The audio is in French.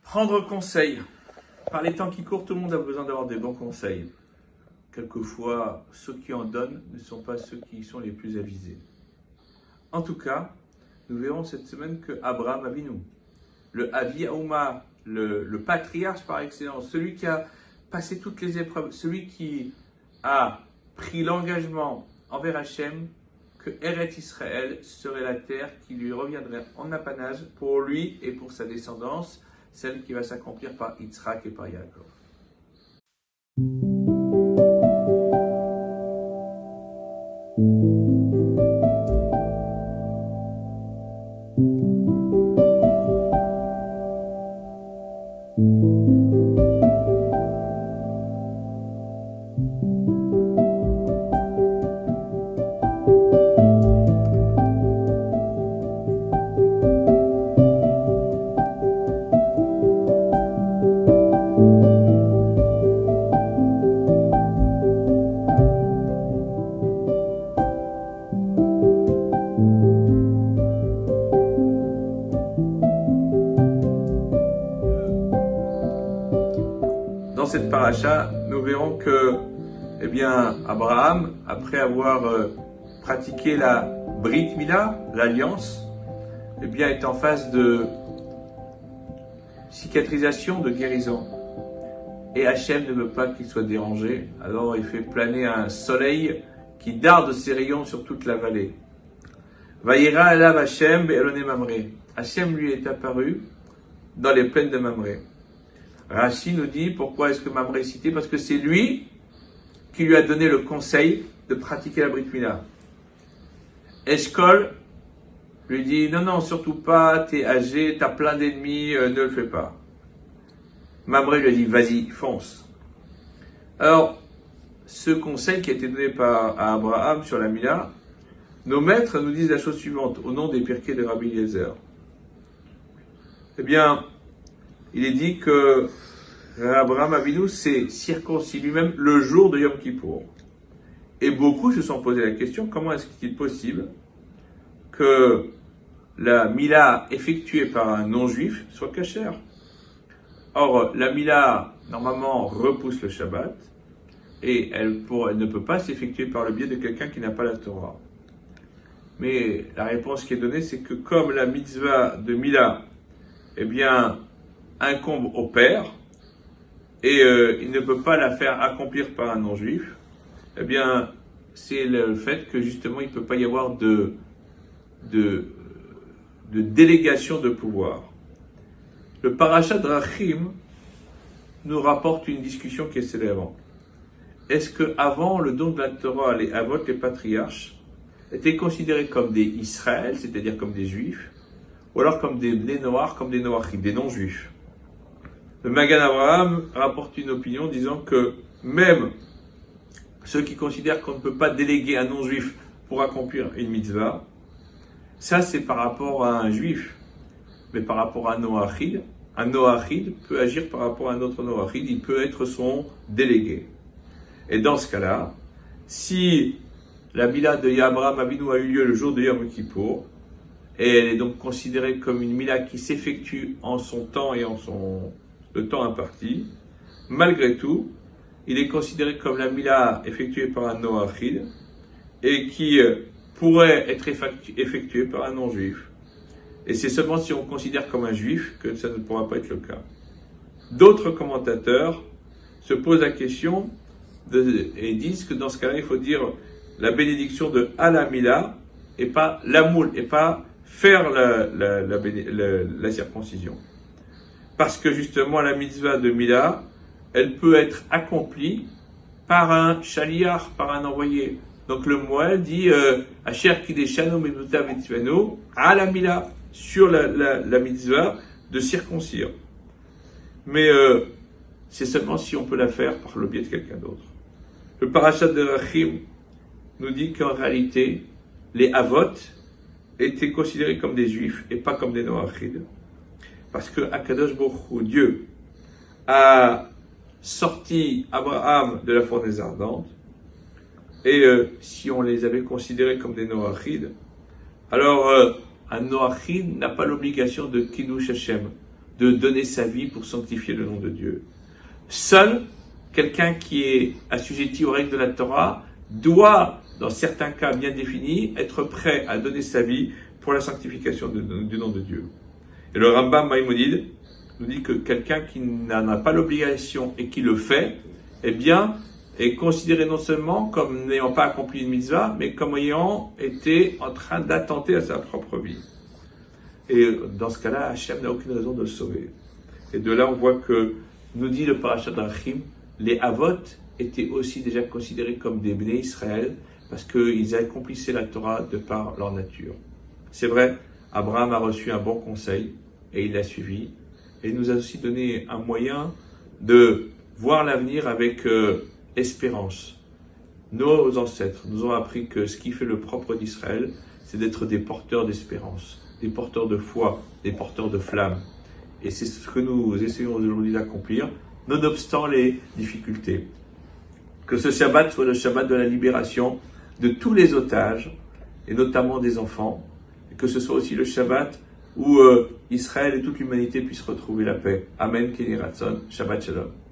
Prendre conseil. Par les temps qui courent, tout le monde a besoin d'avoir des bons conseils. Quelquefois, ceux qui en donnent ne sont pas ceux qui sont les plus avisés. En tout cas, nous verrons cette semaine que Abraham Avinu, le Avi Haouma, le patriarche par excellence, celui qui a passé toutes les épreuves, celui qui a pris l'engagement envers Hachem que Eretz Israël serait la terre qui lui reviendrait en apanage pour lui et pour sa descendance, celle qui va s'accomplir par Yitzhak et par Yaakov. Dans cette paracha, nous verrons que, Abraham, après avoir pratiqué la Brit Mila, l'alliance, est en phase de cicatrisation, de guérison. Et Hachem ne veut pas qu'il soit dérangé, alors il fait planer un soleil qui darde ses rayons sur toute la vallée. Vayera elav Hachem be'elone Mamré. Hachem lui est apparu dans les plaines de Mamré. Rashi nous dit pourquoi est-ce que Mamré est cité, parce que c'est lui qui lui a donné le conseil de pratiquer la Brit Mila. Eshkol lui dit non, surtout pas, t'es âgé, t'as plein d'ennemis, ne le fais pas. Mamré lui a dit vas-y, fonce. Alors, ce conseil qui a été donné à Abraham sur la Mila, nos maîtres nous disent la chose suivante, au nom des Pirkei de Rabbi Eliezer. Il est dit que Abraham Avinu s'est circoncis lui-même le jour de Yom Kippour. Et beaucoup se sont posé la question, comment est-ce qu'il est possible que la Mila effectuée par un non-juif soit cachère? Or, la Mila, normalement, repousse le Shabbat, et elle ne peut pas s'effectuer par le biais de quelqu'un qui n'a pas la Torah. Mais la réponse qui est donnée, c'est que comme la mitzvah de Mila, incombe au père, et il ne peut pas la faire accomplir par un non-juif, c'est le fait que justement il ne peut pas y avoir de délégation de pouvoir. Le parashat Drachim nous rapporte une discussion qui est célèbre. Est-ce que avant le don de la Torah, les Avot, les patriarches, étaient considérés comme des Israël, c'est-à-dire comme des juifs, ou alors comme des Bnei Noach, comme des Noachim, des non-juifs? Le Magan Abraham rapporte une opinion disant que même ceux qui considèrent qu'on ne peut pas déléguer un non-juif pour accomplir une mitzvah, ça c'est par rapport à un juif. Mais par rapport à un Noachide peut agir par rapport à un autre Noachide, il peut être son délégué. Et dans ce cas-là, si la Mila de Abraham Avinu a eu lieu le jour de Yom Kippour, et elle est donc considérée comme une Mila qui s'effectue en son temps et le temps imparti, malgré tout, il est considéré comme la Mila effectuée par un Noachide et qui pourrait être effectuée par un non-juif. Et c'est seulement si on considère comme un juif que ça ne pourra pas être le cas. D'autres commentateurs se posent la question et disent que dans ce cas-là, il faut dire la bénédiction de Ala Mila et pas la moule, et pas faire la circoncision. Parce que justement, la mitzvah de Mila, elle peut être accomplie par un shaliach, par un envoyé. Donc le Moël dit Asher kideshanu mitzvah mitzvanu à la Mila, sur la mitzvah de circoncire. Mais c'est seulement si on peut la faire par le biais de quelqu'un d'autre. Le parashat de Rachim nous dit qu'en réalité, les Avot étaient considérés comme des juifs et pas comme des Noachides. Parce que Akadosh Baruch Hu, Dieu, a sorti Abraham de la fournaise ardente, et si on les avait considérés comme des Noachides, alors un Noachid n'a pas l'obligation de Kiddush Hashem. de donner sa vie pour sanctifier le nom de Dieu. Seul quelqu'un qui est assujetti aux règles de la Torah doit, dans certains cas bien définis, être prêt à donner sa vie pour la sanctification du nom de Dieu. Et le Rambam Maïmonide nous dit que quelqu'un qui n'en a pas l'obligation et qui le fait, eh bien, est considéré non seulement comme n'ayant pas accompli une mitzvah, mais comme ayant été en train d'attenter à sa propre vie. Et dans ce cas-là, Hachem n'a aucune raison de le sauver. Et de là, on voit que, nous dit le Parashat Drachim, les Avot étaient aussi déjà considérés comme des Bnei Israël, parce qu'ils accomplissaient la Torah de par leur nature. C'est vrai, Abraham a reçu un bon conseil, et il l'a suivi, et il nous a aussi donné un moyen de voir l'avenir avec espérance. Nos ancêtres nous ont appris que ce qui fait le propre d'Israël, c'est d'être des porteurs d'espérance, des porteurs de foi, des porteurs de flamme. Et c'est ce que nous essayons aujourd'hui d'accomplir, nonobstant les difficultés. Que ce Shabbat soit le Shabbat de la libération de tous les otages, et notamment des enfants, et que ce soit aussi le Shabbat où Israël et toute l'humanité puissent retrouver la paix. Amen, Keni Ratzon, Shabbat Shalom.